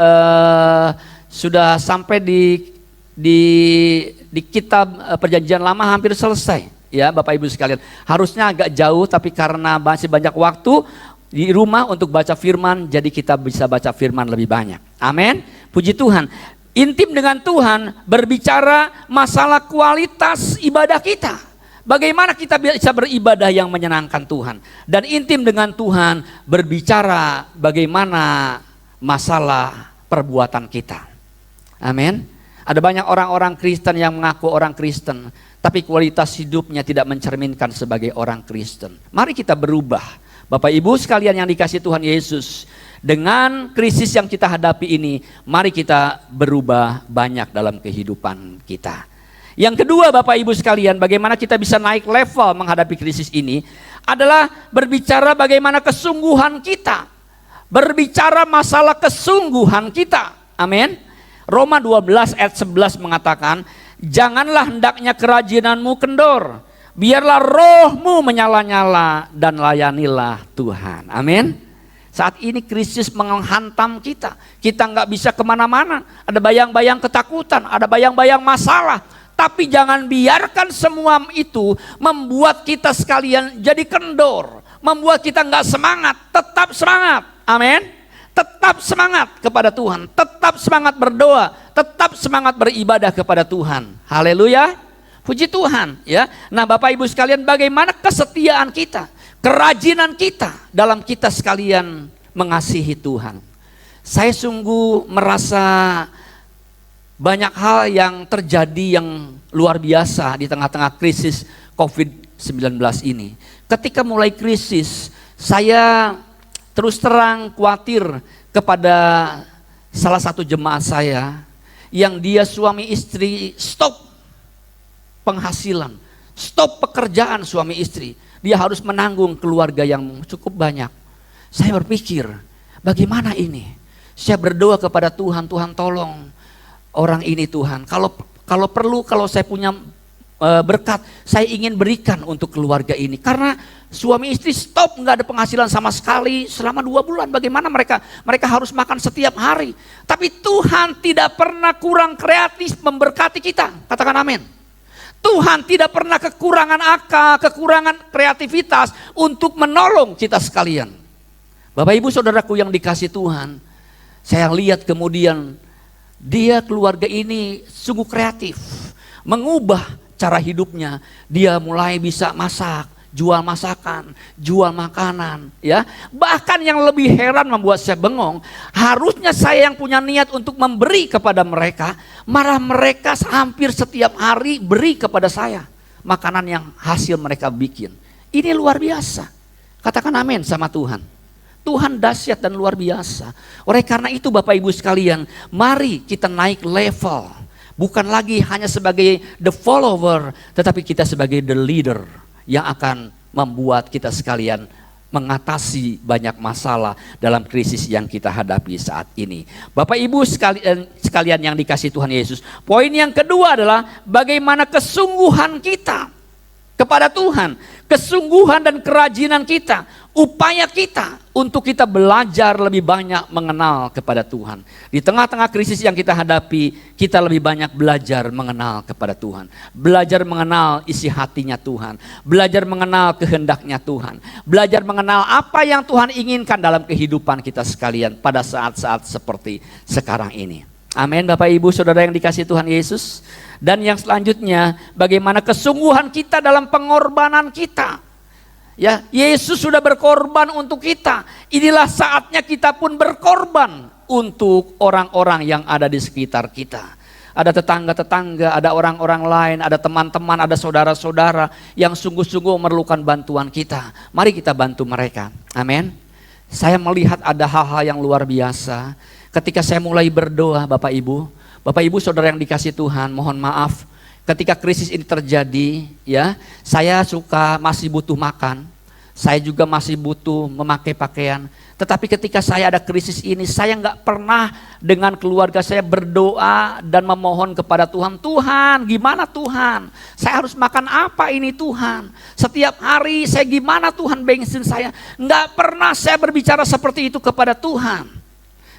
di kitab Perjanjian Lama hampir selesai, ya Bapak Ibu sekalian. Harusnya agak jauh, tapi karena masih banyak waktu di rumah untuk baca firman, jadi kita bisa baca firman lebih banyak. Amin. Puji Tuhan. Intim dengan Tuhan berbicara masalah kualitas ibadah kita. Bagaimana kita bisa beribadah yang menyenangkan Tuhan. Dan intim dengan Tuhan berbicara bagaimana masalah perbuatan kita. Amin. Ada banyak orang-orang Kristen yang mengaku orang Kristen, tapi kualitas hidupnya tidak mencerminkan sebagai orang Kristen. Mari kita berubah. Bapak Ibu sekalian yang dikasihi Tuhan Yesus, dengan krisis yang kita hadapi ini, mari kita berubah banyak dalam kehidupan kita. Yang kedua Bapak Ibu sekalian, bagaimana kita bisa naik level menghadapi krisis ini adalah berbicara bagaimana kesungguhan kita. Berbicara masalah kesungguhan kita. Amin. Roma 12 ayat 11 mengatakan, janganlah hendaknya kerajinanmu kendor, biarlah rohmu menyala-nyala dan layanilah Tuhan. Amin. Saat ini krisis menghantam kita. Kita nggak bisa kemana-mana. Ada bayang-bayang ketakutan, ada bayang-bayang masalah. Tapi jangan biarkan semua itu membuat kita sekalian jadi kendor, membuat kita nggak semangat. Tetap semangat. Amin. Tetap semangat kepada Tuhan, tetap semangat berdoa, tetap semangat beribadah kepada Tuhan. Haleluya, puji Tuhan. Ya, nah Bapak Ibu sekalian, bagaimana kesetiaan kita, kerajinan kita dalam kita sekalian mengasihi Tuhan. Saya sungguh merasa banyak hal yang terjadi yang luar biasa di tengah-tengah krisis COVID-19 ini. Ketika mulai krisis, saya terus terang khawatir kepada salah satu jemaat saya yang dia suami istri stop penghasilan, stop pekerjaan suami istri. Dia harus menanggung keluarga yang cukup banyak. Saya berpikir, bagaimana ini? Saya berdoa kepada Tuhan, Tuhan tolong orang ini Tuhan. Kalau perlu, kalau saya punya berkat, saya ingin berikan untuk keluarga ini. Karena suami istri stop, nggak ada penghasilan sama sekali selama 2 bulan. Bagaimana mereka harus makan setiap hari. Tapi Tuhan tidak pernah kurang kreatif memberkati kita. Katakan amin. Tuhan tidak pernah kekurangan akal, kekurangan kreativitas untuk menolong kita sekalian. Bapak Ibu Saudaraku yang dikasihi Tuhan, saya lihat kemudian dia keluarga ini sungguh kreatif. mengubah cara hidupnya. Dia mulai bisa masak, jual masakan, jual makanan, ya. Bahkan yang lebih heran membuat saya bengong, harusnya saya yang punya niat untuk memberi kepada mereka, malah mereka hampir setiap hari beri kepada saya makanan yang hasil mereka bikin. Ini luar biasa. Katakan amin sama Tuhan. Tuhan dahsyat dan luar biasa. Oleh karena itu Bapak Ibu sekalian, mari kita naik level. Bukan lagi hanya sebagai the follower, tetapi kita sebagai the leader yang akan membuat kita sekalian mengatasi banyak masalah dalam krisis yang kita hadapi saat ini. Bapak Ibu sekalian yang dikasihi Tuhan Yesus, poin yang kedua adalah bagaimana kesungguhan kita kepada Tuhan, kesungguhan dan kerajinan kita, upaya kita untuk kita belajar lebih banyak mengenal kepada Tuhan. Di tengah-tengah krisis yang kita hadapi, kita lebih banyak belajar mengenal kepada Tuhan. Belajar mengenal isi hatinya Tuhan. Belajar mengenal kehendaknya Tuhan. Belajar mengenal apa yang Tuhan inginkan dalam kehidupan kita sekalian pada saat-saat seperti sekarang ini. Amin Bapak Ibu Saudara yang dikasihi Tuhan Yesus. Dan yang selanjutnya, bagaimana kesungguhan kita dalam pengorbanan kita. Ya, Yesus sudah berkorban untuk kita. Inilah saatnya kita pun berkorban untuk orang-orang yang ada di sekitar kita. Ada tetangga-tetangga, ada orang-orang lain, ada teman-teman, ada saudara-saudara yang sungguh-sungguh memerlukan bantuan kita. Mari kita bantu mereka. Amin. Saya melihat ada hal-hal yang luar biasa. Ketika saya mulai berdoa, Bapak Ibu Saudara yang dikasihi Tuhan, mohon maaf. Ketika krisis ini terjadi, ya, saya masih butuh makan, saya juga masih butuh memakai pakaian. Tetapi ketika saya ada krisis ini, saya nggak pernah dengan keluarga saya berdoa dan memohon kepada Tuhan. Tuhan, gimana Tuhan? Saya harus makan apa ini Tuhan? Setiap hari saya gimana Tuhan bensin saya? Nggak pernah saya berbicara seperti itu kepada Tuhan.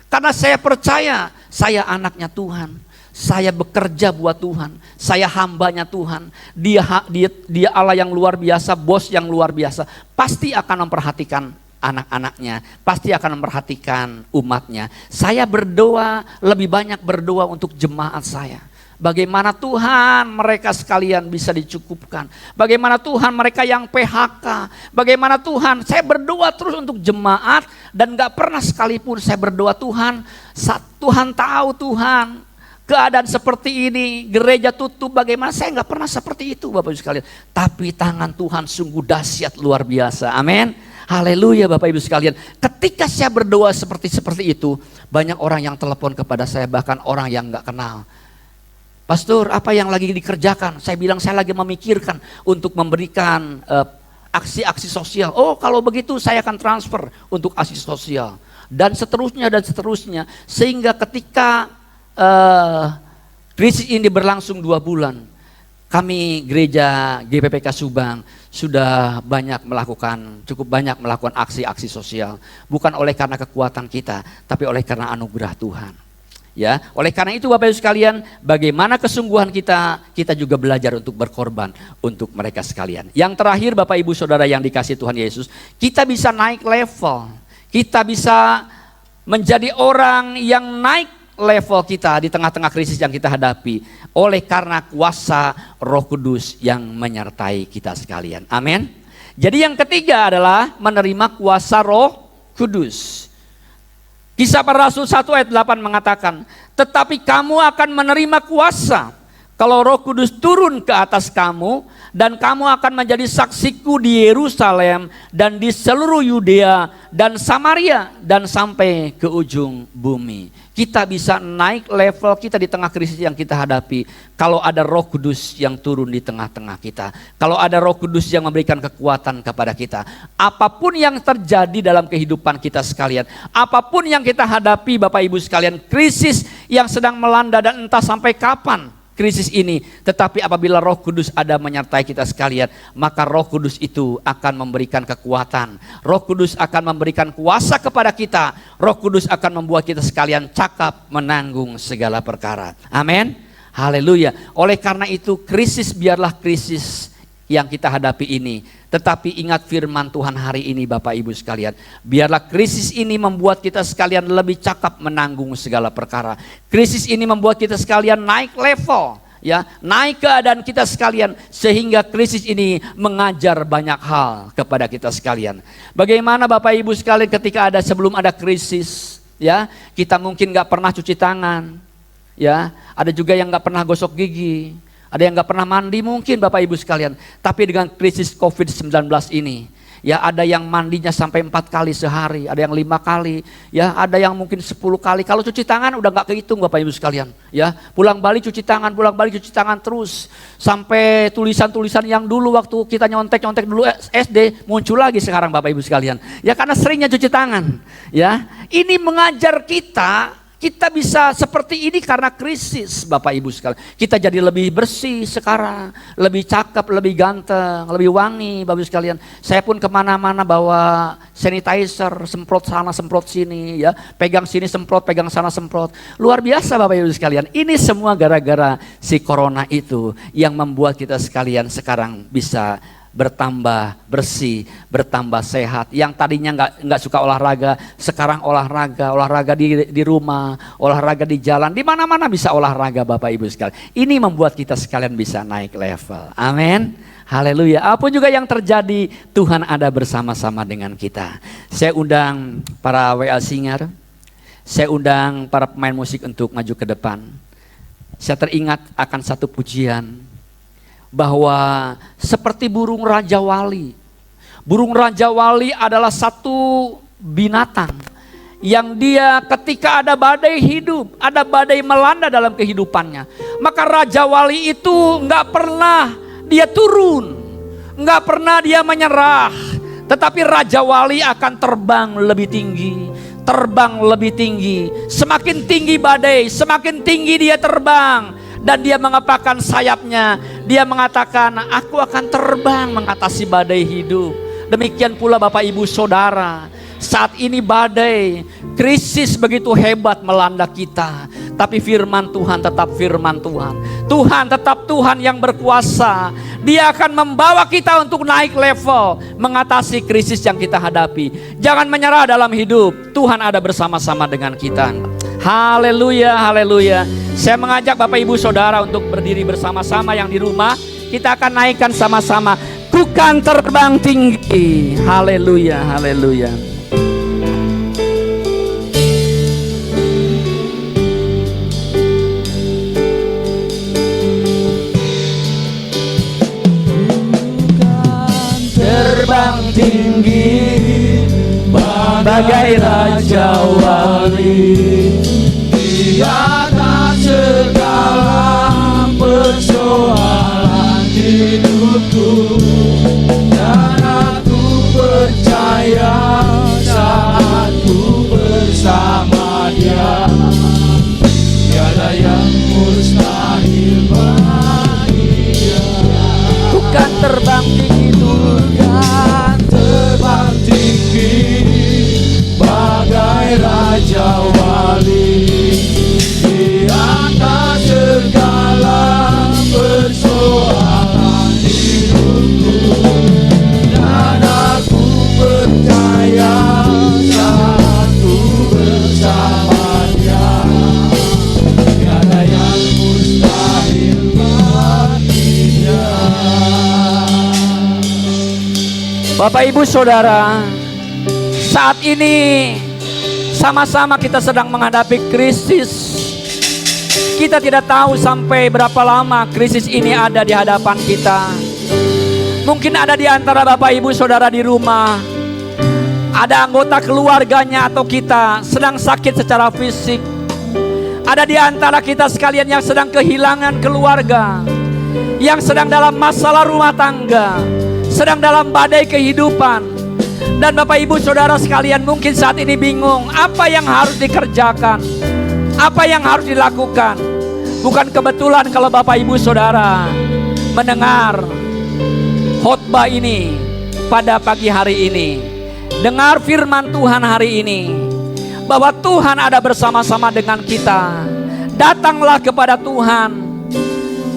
Karena saya percaya saya anaknya Tuhan. Saya bekerja buat Tuhan, saya hambanya Tuhan. Dia Allah yang luar biasa, bos yang luar biasa. Pasti akan memperhatikan anak-anaknya, pasti akan memperhatikan umatnya. Saya berdoa, lebih banyak berdoa untuk jemaat saya. Bagaimana Tuhan mereka sekalian bisa dicukupkan. Bagaimana Tuhan mereka yang PHK. Bagaimana Tuhan, saya berdoa terus untuk jemaat. Dan gak pernah sekalipun saya berdoa Tuhan, Tuhan tahu Tuhan. Keadaan seperti ini, gereja tutup bagaimana, saya gak pernah seperti itu Bapak Ibu sekalian. Tapi tangan Tuhan sungguh dahsyat luar biasa, amin. Haleluya Bapak Ibu sekalian. Ketika saya berdoa seperti itu, banyak orang yang telepon kepada saya, bahkan orang yang gak kenal. Pastor, apa yang lagi dikerjakan? Saya bilang saya lagi memikirkan untuk memberikan aksi-aksi sosial. Oh kalau begitu saya akan transfer untuk aksi sosial. Dan seterusnya. Sehingga ketika krisis ini berlangsung 2 bulan, kami gereja GPPK Subang sudah cukup banyak melakukan aksi-aksi sosial. Bukan oleh karena kekuatan kita, tapi oleh karena anugerah Tuhan. Ya, oleh karena itu Bapak Ibu sekalian, bagaimana kesungguhan kita juga belajar untuk berkorban untuk mereka sekalian. Yang terakhir Bapak Ibu Saudara yang dikasihi Tuhan Yesus, kita bisa naik level. Kita bisa menjadi orang yang naik level kita di tengah-tengah krisis yang kita hadapi oleh karena kuasa Roh Kudus yang menyertai kita sekalian. Amin. Jadi yang ketiga adalah menerima kuasa Roh Kudus. Kisah Para Rasul 1 ayat 8 mengatakan, tetapi kamu akan menerima kuasa kalau Roh Kudus turun ke atas kamu, dan kamu akan menjadi saksiku di Yerusalem dan di seluruh Yudea dan Samaria dan sampai ke ujung bumi. Kita bisa naik level kita di tengah krisis yang kita hadapi kalau ada Roh Kudus yang turun di tengah-tengah kita. Kalau ada Roh Kudus yang memberikan kekuatan kepada kita. Apapun yang terjadi dalam kehidupan kita sekalian, apapun yang kita hadapi Bapak Ibu sekalian, krisis yang sedang melanda dan entah sampai kapan krisis ini, tetapi apabila Roh Kudus ada menyertai kita sekalian, maka Roh Kudus itu akan memberikan kekuatan. Roh Kudus akan memberikan kuasa kepada kita. Roh Kudus akan membuat kita sekalian cakap menanggung segala perkara. Amin. Haleluya. Oleh karena itu krisis biarlah krisis yang kita hadapi ini, tetapi ingat firman Tuhan hari ini Bapak Ibu sekalian, biarlah krisis ini membuat kita sekalian lebih cakap menanggung segala perkara. Krisis ini membuat kita sekalian naik level, ya, naik keadaan kita sekalian, sehingga krisis ini mengajar banyak hal kepada kita sekalian. Bagaimana Bapak Ibu sekalian ketika sebelum ada krisis, ya, kita mungkin nggak pernah cuci tangan, ya, ada juga yang nggak pernah gosok gigi, ada yang nggak pernah mandi mungkin Bapak Ibu sekalian. Tapi dengan krisis COVID-19 ini, ya, ada yang mandinya sampai 4 kali sehari, ada yang 5 kali, ya, ada yang mungkin 10 kali. Kalau cuci tangan udah nggak kehitung Bapak Ibu sekalian, ya. Pulang balik cuci tangan terus. Sampai tulisan-tulisan yang dulu waktu kita nyontek dulu SD muncul lagi sekarang Bapak Ibu sekalian. Ya, karena seringnya cuci tangan, ya. Ini mengajar kita bisa seperti ini karena krisis Bapak Ibu sekalian. Kita jadi lebih bersih sekarang, lebih cakep, lebih ganteng, lebih wangi Bapak Ibu sekalian. Saya pun kemana-mana bawa sanitizer, semprot sana semprot sini, ya, pegang sini semprot, pegang sana semprot. Luar biasa Bapak Ibu sekalian. Ini semua gara-gara si corona itu yang membuat kita sekalian sekarang bisa bertambah bersih, bertambah sehat. Yang tadinya nggak suka olahraga, sekarang olahraga di rumah, olahraga di jalan, di mana-mana bisa olahraga Bapak Ibu sekalian. Ini membuat kita sekalian bisa naik level. Amin. Haleluya. Apapun juga yang terjadi, Tuhan ada bersama-sama dengan kita. Saya undang para WA Singer, saya undang para pemain musik untuk maju ke depan. Saya teringat akan satu pujian, bahwa seperti burung Raja Wali. Burung Raja Wali adalah satu binatang yang dia ketika ada badai hidup, ada badai melanda dalam kehidupannya, maka Raja Wali itu nggak pernah dia turun, nggak pernah dia menyerah, tetapi Raja Wali akan terbang lebih tinggi, terbang lebih tinggi. Semakin tinggi badai, semakin tinggi dia terbang. Dan dia mengepakkan sayapnya, dia mengatakan, aku akan terbang mengatasi badai hidup. Demikian pula Bapak Ibu Saudara, saat ini badai, krisis begitu hebat melanda kita. Tapi firman Tuhan tetap firman Tuhan. Tuhan tetap Tuhan yang berkuasa. Dia akan membawa kita untuk naik level, mengatasi krisis yang kita hadapi. Jangan menyerah dalam hidup, Tuhan ada bersama-sama dengan kita. Haleluya, haleluya. Saya mengajak Bapak Ibu Saudara untuk berdiri bersama-sama yang di rumah. Kita akan naikkan sama-sama, ku kan terbang tinggi. Haleluya, haleluya. Terbang tinggi bagai Raja Wali, di atas segala persoalan hidupku. Dan aku percaya saat ku bersama Dia, tiada yang mustahil bagi Dia. Bukan terbang tinggi, Bukan terbang tinggi bagai Raja Wali, di atas segala persoalan hidupku. Dan aku percaya saat ku bersama Dia, tiada yang mustahil bagi Dia. Bapak Ibu Saudara, saat ini sama-sama kita sedang menghadapi krisis. Kita tidak tahu sampai berapa lama krisis ini ada di hadapan kita. Mungkin ada di antara Bapak Ibu Saudara di rumah, ada anggota keluarganya atau kita sedang sakit secara fisik. Ada di antara kita sekalian yang sedang kehilangan keluarga, yang sedang dalam masalah rumah tangga, sedang dalam badai kehidupan. Dan Bapak Ibu Saudara sekalian mungkin saat ini bingung, apa yang harus dikerjakan, apa yang harus dilakukan. Bukan kebetulan kalau Bapak Ibu Saudara mendengar khotbah ini pada pagi hari ini, dengar firman Tuhan hari ini, bahwa Tuhan ada bersama-sama dengan kita. Datanglah kepada Tuhan.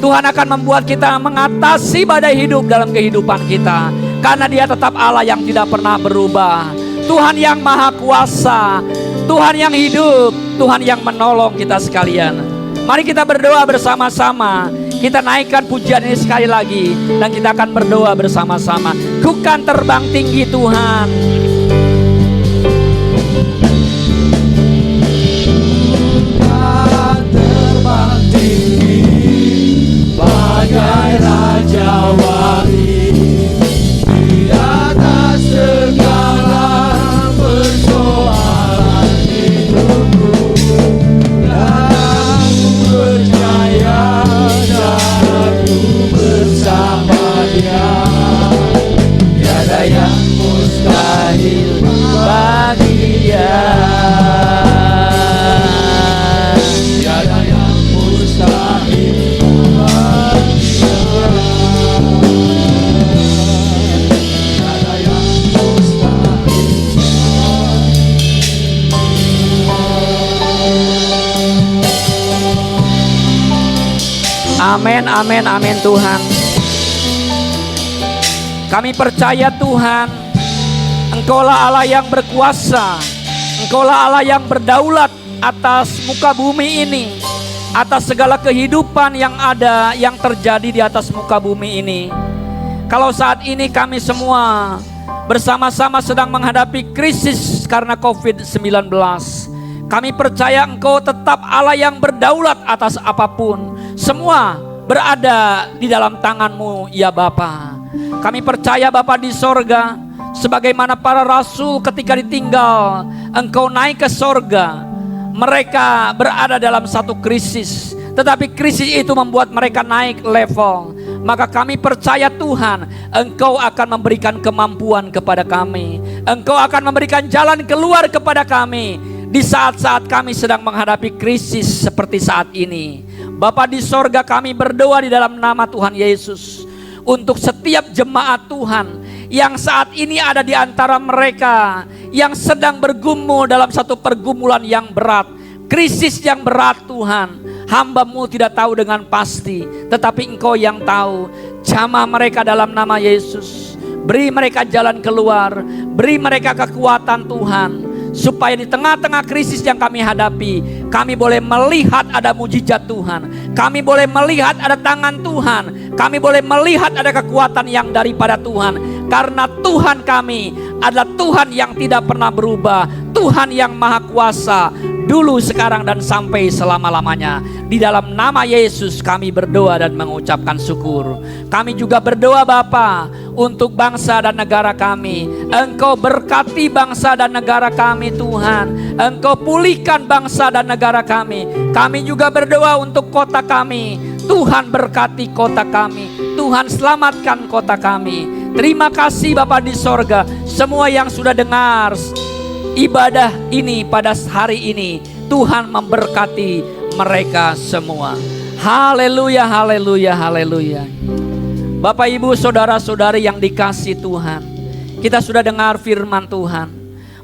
Tuhan akan membuat kita mengatasi badai hidup dalam kehidupan kita, karena Dia tetap Allah yang tidak pernah berubah. Tuhan yang maha kuasa, Tuhan yang hidup, Tuhan yang menolong kita sekalian. Mari kita berdoa bersama-sama. Kita naikkan pujian ini sekali lagi dan kita akan berdoa bersama-sama. Ku kan terbang tinggi Tuhan. Kan terbang tinggi bagai raja wali di atas segala persoalan hidupku, dan ku percaya aku bersama Dia. Tiada yang mustahil bagi Dia. Tiada yang mustahil bagi Dia. Tiada yang mustahil. Amin, amin, amin Tuhan. Kami percaya Tuhan, Engkaulah Allah yang berkuasa, Engkaulah Allah yang berdaulat atas muka bumi ini, atas segala kehidupan yang ada, yang terjadi di atas muka bumi ini. Kalau saat ini kami semua bersama-sama sedang menghadapi krisis karena COVID-19, kami percaya Engkau tetap Allah yang berdaulat atas apapun. Semua berada di dalam tangan-Mu ya Bapa. Kami percaya Bapa di sorga, sebagaimana para rasul ketika ditinggal Engkau naik ke sorga, mereka berada dalam satu krisis, tetapi krisis itu membuat mereka naik level. Maka kami percaya Tuhan, Engkau akan memberikan kemampuan kepada kami, Engkau akan memberikan jalan keluar kepada kami di saat-saat kami sedang menghadapi krisis seperti saat ini. Bapa di sorga, kami berdoa di dalam nama Tuhan Yesus untuk setiap jemaat Tuhan yang saat ini ada di antara mereka yang sedang bergumul dalam satu pergumulan yang berat, krisis yang berat Tuhan. Hamba-Mu tidak tahu dengan pasti, tetapi Engkau yang tahu. Jamah mereka dalam nama Yesus. Beri mereka jalan keluar, beri mereka kekuatan Tuhan, supaya di tengah-tengah krisis yang kami hadapi, kami boleh melihat ada mujizat Tuhan, kami boleh melihat ada tangan Tuhan, kami boleh melihat ada kekuatan yang daripada Tuhan. Karena Tuhan kami adalah Tuhan yang tidak pernah berubah, Tuhan yang maha kuasa, dulu, sekarang, dan sampai selama-lamanya. Di dalam nama Yesus kami berdoa dan mengucapkan syukur. Kami juga berdoa Bapa untuk bangsa dan negara kami. Engkau berkati bangsa dan negara kami Tuhan. Engkau pulihkan bangsa dan negara kami. Kami juga berdoa untuk kota kami. Tuhan berkati kota kami, Tuhan selamatkan kota kami. Terima kasih Bapa di sorga, semua yang sudah dengar ibadah ini pada hari ini, Tuhan memberkati mereka semua. Haleluya, haleluya, haleluya. Bapak Ibu saudara-saudari yang dikasih Tuhan, kita sudah dengar firman Tuhan.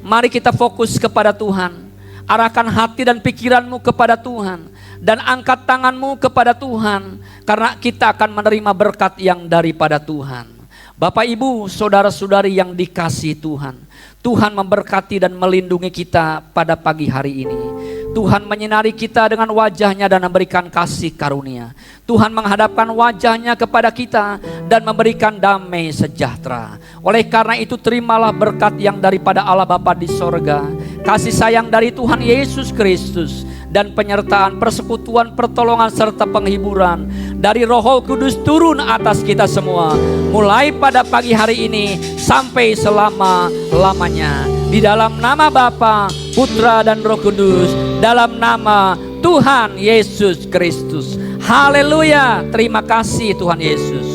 Mari kita fokus kepada Tuhan. Arahkan hati dan pikiranmu kepada Tuhan, dan angkat tanganmu kepada Tuhan, karena kita akan menerima berkat yang daripada Tuhan. Bapak Ibu saudara-saudari yang dikasih Tuhan, Tuhan memberkati dan melindungi kita pada pagi hari ini. Tuhan menyinari kita dengan wajahnya dan memberikan kasih karunia. Tuhan menghadapkan wajahnya kepada kita dan memberikan damai sejahtera. Oleh karena itu terimalah berkat yang daripada Allah Bapa di sorga, kasih sayang dari Tuhan Yesus Kristus, dan penyertaan, persekutuan, pertolongan, serta penghiburan dari Roh Kudus turun atas kita semua, mulai pada pagi hari ini sampai selama-lamanya. Di dalam nama Bapa, Putra, dan Roh Kudus, dalam nama Tuhan Yesus Kristus. Haleluya, terima kasih Tuhan Yesus.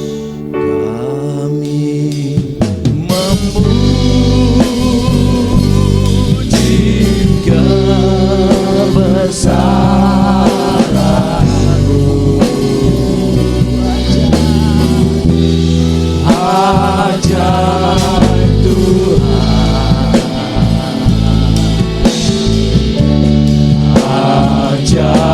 Kami memuji kebesaran-Mu, ajaib Tuhan, ajaib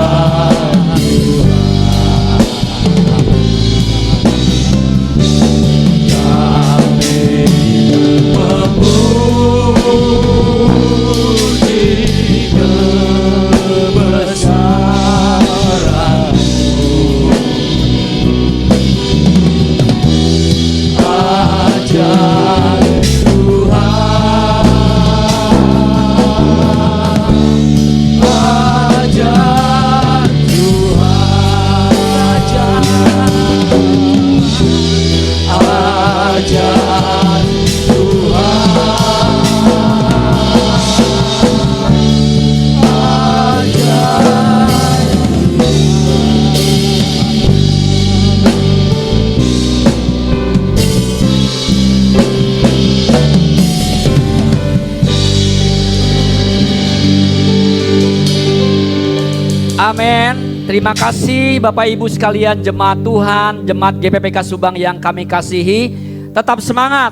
Amin. Terima kasih Bapak Ibu sekalian, jemaat Tuhan, jemaat GPPK Subang yang kami kasihi. Tetap semangat,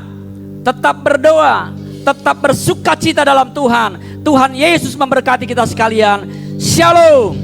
tetap berdoa, tetap bersuka cita dalam Tuhan. Tuhan Yesus memberkati kita sekalian. Shalom.